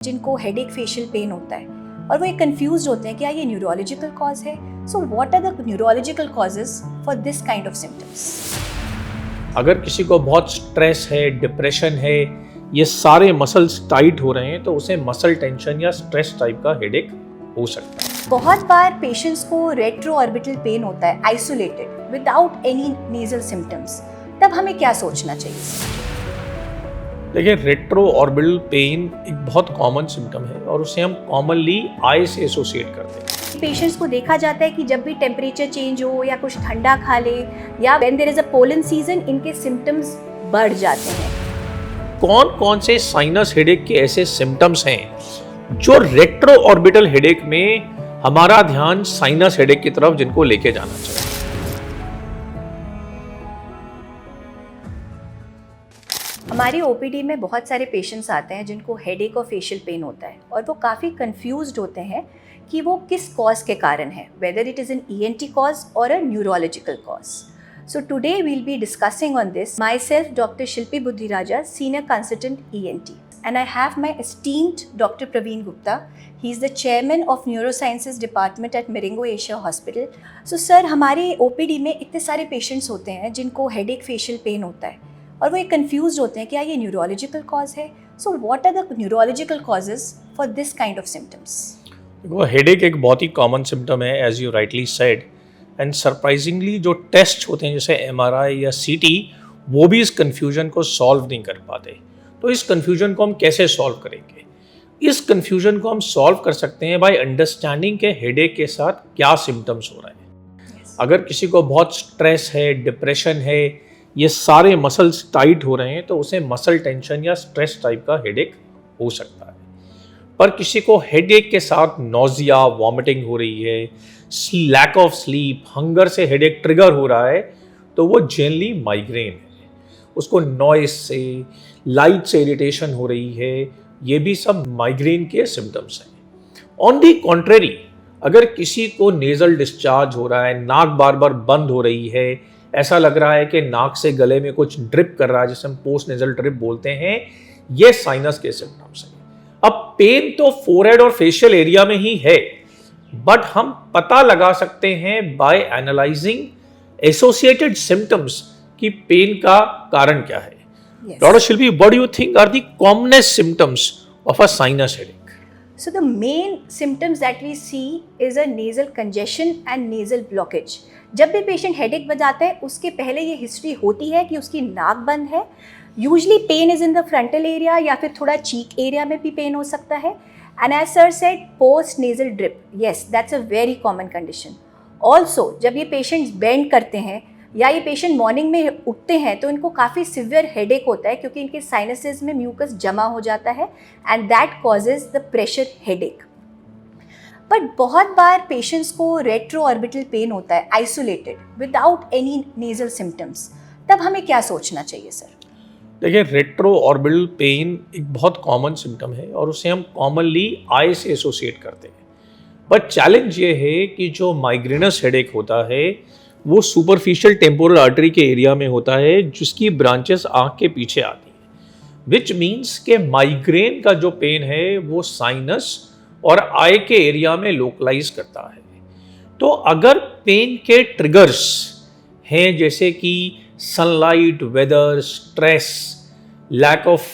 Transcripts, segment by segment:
जिनको headache facial pen होता है और वो ये कंफ्यूज होते हैं कि क्या ये न्यूरोलॉजिकल कॉज है। So what are the neurological causes for this kind of symptoms. अगर किसी को बहुत स्ट्रेस है, डिप्रेशन है, ये सारे मसल्स टाइट हो रहे हैं तो उसे मसल टेंशन या स्ट्रेस टाइप का हेडेक हो सकता है। बहुत बार पेशेंट्स को रेट्रो ऑर्बिटल पेन होता है isolated without any nasal symptoms, तब हमें क्या सोचना चाहिए? देखिए, रेट्रो ऑर्बिटल पेन एक बहुत कॉमन सिम्टम है और उसे हम कॉमनली आई से एसोसिएट करते हैं। पेशेंट्स को देखा जाता है कि जब भी टेम्परेचर चेंज हो या कुछ ठंडा खा ले या when there is a pollen season, इनके सिम्टम्स बढ़ जाते हैं। कौन कौन से साइनस हेडेक के ऐसे सिम्टम्स हैं जो रेट्रो ऑर्बिटल हेडेक में हमारा ध्यान साइनस हेडेक की तरफ जिनको लेके जाना चाहिए? हमारी ओपीडी में बहुत सारे पेशेंट्स आते हैं जिनको हेडेक और फेशियल पेन होता है और वो काफ़ी कंफ्यूज्ड होते हैं कि वो किस कॉज के कारण है, whether it is an ENT cause और a neurological cause. So today we'll be discussing on this. Myself, Dr. Shilpi Buddhiraja, Senior Consultant ENT. And I have my esteemed Dr. Praveen Gupta. He is the Chairman of Neurosciences Department at Miringo Asia Hospital. So sir, हमारे OPD में इतने सारे patients होते हैं जिनको headache facial pain होता है और वो ये confused होते हैं कि क्या ये neurological cause है? So what are the neurological causes for this kind of symptoms? वो हेडेक एक बहुत ही कॉमन सिम्टम है, as you rightly said, and surprisingly जो टेस्ट होते हैं जैसे एमआरआई या सीटी, वो भी इस कन्फ्यूजन को सॉल्व नहीं कर पाते। तो इस कन्फ्यूजन को हम कैसे सॉल्व करेंगे? इस कन्फ्यूजन को हम सॉल्व कर सकते हैं बाय अंडरस्टैंडिंग के हेडेक के साथ क्या सिम्टम्स हो रहे हैं। अगर किसी को बहुत स्ट्रेस है, डिप्रेशन है, ये सारे मसल्स टाइट हो रहे हैं तो उसे मसल टेंशन या स्ट्रेस टाइप का हेडेक हो सकता है। पर किसी को हेडेक के साथ नोजिया, वॉमिटिंग हो रही है, लैक ऑफ स्लीप, हंगर से हेडेक ट्रिगर हो रहा है, तो वो जनरली माइग्रेन है। उसको नॉइस से, लाइट से इरिटेशन हो रही है, ये भी सब माइग्रेन के सिम्टम्स हैं। ऑन दी कॉन्ट्रेरी, अगर किसी को नेजल डिस्चार्ज हो रहा है, नाक बार बार बंद हो रही है, ऐसा लग रहा है कि नाक से गले में कुछ ड्रिप कर रहा है, जिसे हम पोस्ट नेजल ड्रिप बोलते हैं, ये साइनस के सिम्टम्स हैं। अब पेन तो फोरहेड और फेशियल एरिया में ही है, बट हम पता लगा सकते हैं बाय एनालाइजिंग एसोसिएटेड सिम्टम्स कि पेन का कारण क्या है। Doctor Shilpi, what do you think are the commonest symptoms of a sinus headache? So the main symptoms that we see is a nasal congestion and nasal blockage. जब भी patient headache बजाता है उसके पहले ये हिस्ट्री होती है कि उसकी नाक बंद है। Usually pain is in the frontal area या फिर थोड़ा चीक एरिया में भी पेन हो सकता है। And as sir said, post nasal drip, yes that's a very common condition. Also जब ये पेशेंट्स बेंड करते हैं या ये पेशेंट मॉर्निंग में उठते हैं तो इनको काफ़ी सिवियर हेडेक होता है क्योंकि इनके साइनसेस में म्यूकस जमा हो जाता है and that causes the pressure headache. But बहुत बार पेशेंट्स को रेट्रो ऑर्बिटल पेन होता है isolated without any nasal symptoms, तब हमें क्या सोचना चाहिए सर? देखिए, रेट्रो ऑर्बिटल पेन एक बहुत कॉमन सिम्टम है और उसे हम कॉमनली आई से एसोसिएट करते हैं। बट चैलेंज ये है कि जो माइग्रेनस हेडेक होता है वो सुपरफिशियल टेम्पोरल आर्टरी के एरिया में होता है, जिसकी ब्रांचेस आँख के पीछे आती हैं, विच मीन्स के माइग्रेन का जो पेन है वो साइनस और आई के एरिया में लोकलाइज करता है। तो अगर पेन के ट्रिगर्स हैं जैसे कि sunlight, weather, stress, lack of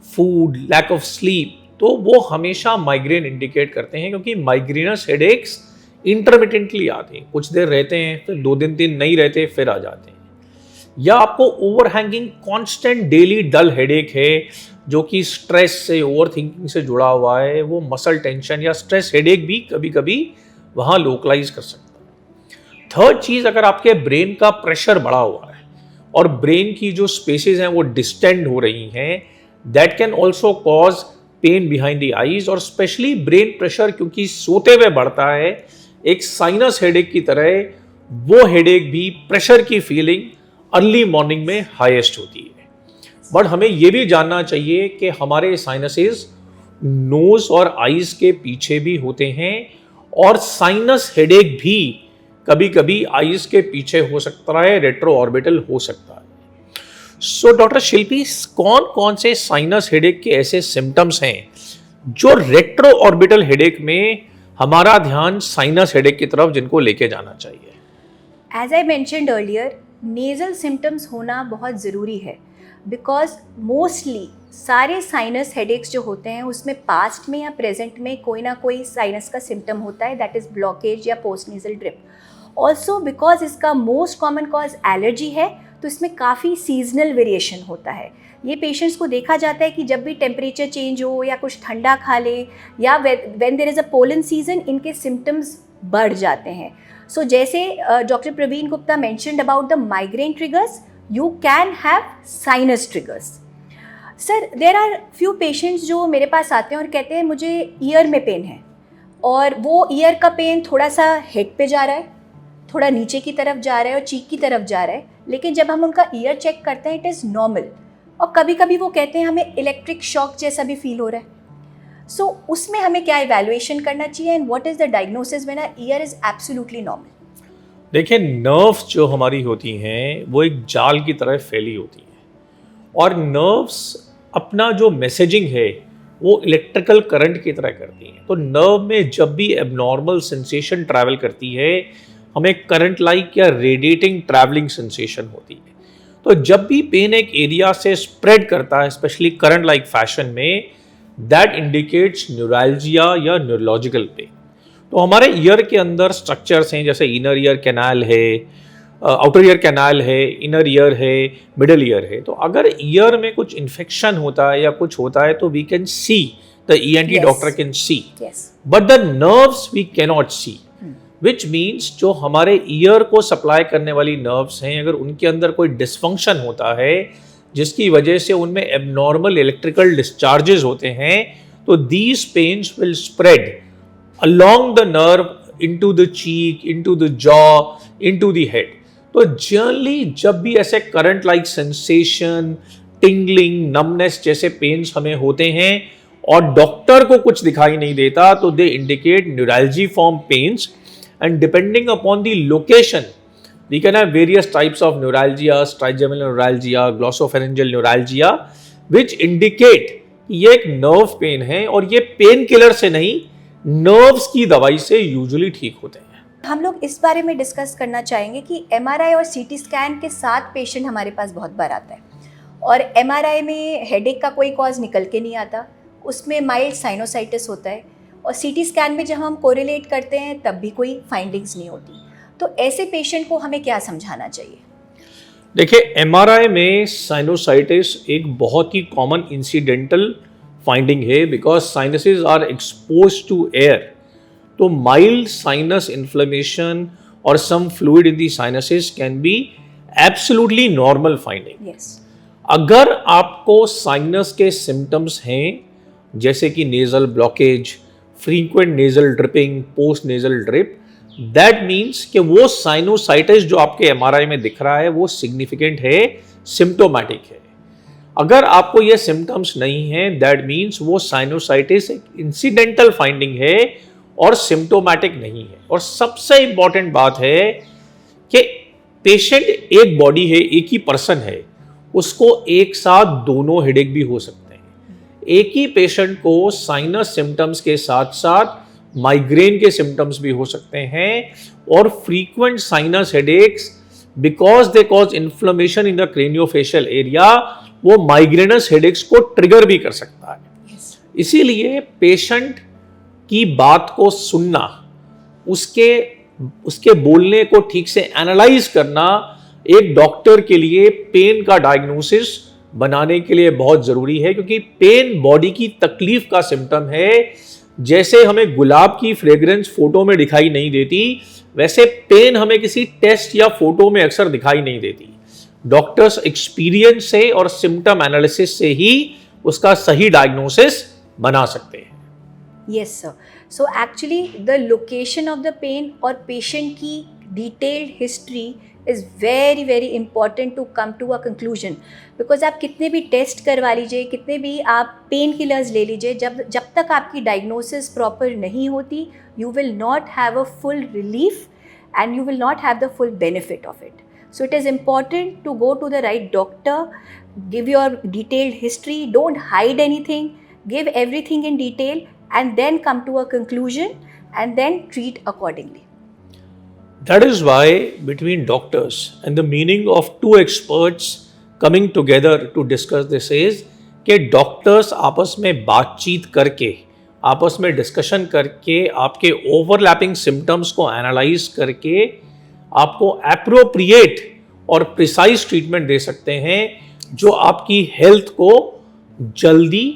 food, lack of sleep, तो वो हमेशा माइग्रेन इंडिकेट करते हैं, क्योंकि माइग्रेनस हेडेक्स इंटरमिटेंटली आते हैं, कुछ देर रहते हैं, फिर 2 दिन नहीं रहते, फिर आ जाते हैं। या आपको ओवरहैंगिंग कांस्टेंट डेली डल हेडेक है जो कि स्ट्रेस से, ओवर थिंकिंग से जुड़ा हुआ है, वो मसल टेंशन या स्ट्रेस हेडेक भी कभी कभी वहाँ लोकलाइज कर सकता है। थर्ड चीज़, अगर आपके ब्रेन का प्रेशर बढ़ा हुआ है और ब्रेन की जो स्पेसेस हैं वो डिस्टेंड हो रही हैं, that can also cause pain behind the eyes. और स्पेशली ब्रेन प्रेशर क्योंकि सोते हुए बढ़ता है, एक साइनस हेडेक की तरह वो हेडेक भी प्रेशर की फीलिंग अर्ली मॉर्निंग में हाईएस्ट होती है। बट हमें ये भी जानना चाहिए कि हमारे साइनसेस नोज और आईज के पीछे भी होते हैं और साइनस हेडेक भी कभी कभी आईज के पीछे हो सकता है, रेट्रो ऑर्बिटल हो सकता है। सो डॉक्टर शिल्पी, कौन कौन से साइनस हेडेक के ऐसे सिम्टम्स हैं जो रेट्रो ऑर्बिटल हेडेक में हमारा ध्यान साइनस हेडेक की तरफ जिनको लेके जाना चाहिए। As I mentioned earlier, nasal symptoms होना बहुत ज़रूरी है बिकॉज मोस्टली सारे साइनस हेडेक्स जो होते हैं उसमें पास्ट में या प्रेजेंट में कोई ना कोई साइनस का सिम्टम होता है, दैट इज़ ब्लॉकेज या post nasal drip. Also because इसका मोस्ट कॉमन कॉज एलर्जी है, तो इसमें काफ़ी सीजनल वेरिएशन होता है। ये पेशेंट्स को देखा जाता है कि जब भी टेम्परेचर चेंज हो या कुछ ठंडा खा ले या when there is a pollen season, इनके सिम्टम्स बढ़ जाते हैं। सो जैसे doctor Praveen Gupta mentioned about the migraine triggers, you can have sinus triggers. Sir, there are few patients जो मेरे पास आते हैं और कहते हैं मुझे ईयर में पेन है, और वो ईयर का पेन थोड़ा सा हेड पे जा रहा है, थोड़ा नीचे की तरफ जा रहा है और चीक की तरफ जा रहा है, लेकिन जब हम उनका ईयर चेक करते हैं इट इज़ नॉर्मल। और कभी कभी वो कहते हैं हमें इलेक्ट्रिक शॉक जैसा भी फील हो रहा है। सो उसमें हमें क्या इवैल्यूएशन करना चाहिए and what is the diagnosis when our ear is absolutely normal? देखिए, नर्व्स जो हमारी होती हैं वो एक जाल की तरह फैली होती हैं, और नर्व्स अपना जो मैसेजिंग है वो इलेक्ट्रिकल करंट की तरह करती हैं। तो नर्व में जब भी एबनॉर्मल सेंसेशन ट्रैवल करती है, हमें करंट लाइक या रेडिएटिंग ट्रैवलिंग सेंसेशन होती है। तो जब भी पेन एक एरिया से स्प्रेड करता है, स्पेशली करंट लाइक फैशन में, दैट इंडिकेट्स न्यूरैल्जिया या न्यूरोलॉजिकल पेन। तो हमारे ईयर के अंदर स्ट्रक्चर्स हैं, जैसे इनर ईयर कैनाल है, आउटर ईयर कैनाल है, इनर ईयर है, मिडल ईयर है। तो अगर ईयर में कुछ इन्फेक्शन होता है या कुछ होता है तो we can see, the ENT doctor can see, but the nerves we cannot see, which means जो हमारे ईयर को सप्लाई करने वाली नर्व्स हैं, अगर उनके अंदर कोई डिस्फंक्शन होता है जिसकी वजह से उनमें एबनॉर्मल इलेक्ट्रिकल डिस्चार्जेस होते हैं, तो these pains will spread along the nerve into the cheek, into the jaw, into the head. तो जनरली जब भी ऐसे current like sensation, tingling, numbness जैसे पेन्स हमें होते हैं और डॉक्टर को कुछ दिखाई नहीं देता, तो they indicate neuralgiform pains, and depending upon the location we can have various types of neuralgia, trigeminal neuralgia, glossopharyngeal neuralgia, which indicate ये एक नर्व पेन है, और ये पेन किलर से नहीं, नर्व्स की दवाई से यूजुअली ठीक होते हैं। हम लोग इस बारे में डिस्कस करना चाहेंगे कि MRI और CT स्कैन के साथ पेशेंट हमारे पास बहुत बार आता है, और MRI में हेडेक का कोई कॉज निकल के नहीं आता, उसमें माइल्ड साइनोसाइटिस होता है, और CT स्कैन में जब हम कोरिलेट करते हैं तब भी कोई फाइंडिंग्स नहीं होती। तो ऐसे पेशेंट को हमें क्या समझाना चाहिए? देखिए, MRI में साइनोसाइटिस एक बहुत ही कॉमन इंसिडेंटल फाइंडिंग है, because sinuses are exposed to air. तो माइल्ड साइनस इन्फ्लेमेशन और some fluid in the sinuses can be absolutely normal finding. अगर आपको साइनस के सिम्टम्स हैं, जैसे कि nasal blockage, frequent nasal dripping, post nasal drip, that means कि वो साइनोसाइटिस जो आपके MRI में दिख रहा है वो सिग्निफिकेंट है, सिम्टोमैटिक है। अगर आपको ये सिम्टम्स नहीं हैं, दैट मीन्स वो साइनोसाइटिस एक इंसिडेंटल फाइंडिंग है और सिम्टोमैटिक नहीं है। और सबसे इंपॉर्टेंट बात है कि पेशेंट एक बॉडी है, एक ही पर्सन है, उसको एक साथ दोनों हेडेक भी हो सकते हैं। एक ही पेशेंट को साइनस सिम्टम्स के साथ साथ माइग्रेन के सिम्टम्स भी हो सकते हैं, और frequent sinus headaches because they cause inflammation in the craniofacial area, वो माइग्रेनस हेडेक्स को ट्रिगर भी कर सकता है। इसीलिए पेशेंट की बात को सुनना, उसके बोलने को ठीक से एनालाइज करना एक डॉक्टर के लिए पेन का डायग्नोसिस बनाने के लिए बहुत जरूरी है, क्योंकि पेन बॉडी की तकलीफ का सिम्टम है। जैसे हमें गुलाब की फ्रेग्रेंस फोटो में दिखाई नहीं देती, वैसे पेन हमें किसी टेस्ट या फोटो में अक्सर दिखाई नहीं देती। डॉक्टर्स एक्सपीरियंस से और सिम्टम एनालिसिस से ही उसका सही डायग्नोसिस बना सकते हैं। Yes sir, so actually the location of the pain और पेशेंट की detailed history is very very important to come to a conclusion, because आप कितने भी टेस्ट करवा लीजिए, कितने भी आप पेन किलर्स ले लीजिए, जब तक आपकी डायग्नोसिस प्रॉपर नहीं होती, you will not have a full relief and you will not have the full benefit of it. So it is important to go to the right doctor, give your detailed history, don't hide anything, give everything in detail, and then come to a conclusion and then treat accordingly. That is why between doctors and the meaning of two experts coming together to discuss this is कि doctors आपस में बातचीत करके, आपस में discussion करके, आपके overlapping symptoms को एनालाइज करके आपको एप्रोप्रिएट और प्रिसाइज ट्रीटमेंट दे सकते हैं जो आपकी हेल्थ को जल्दी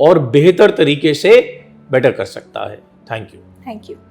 और बेहतर तरीके से बेटर कर सकता है. Thank you. Thank you.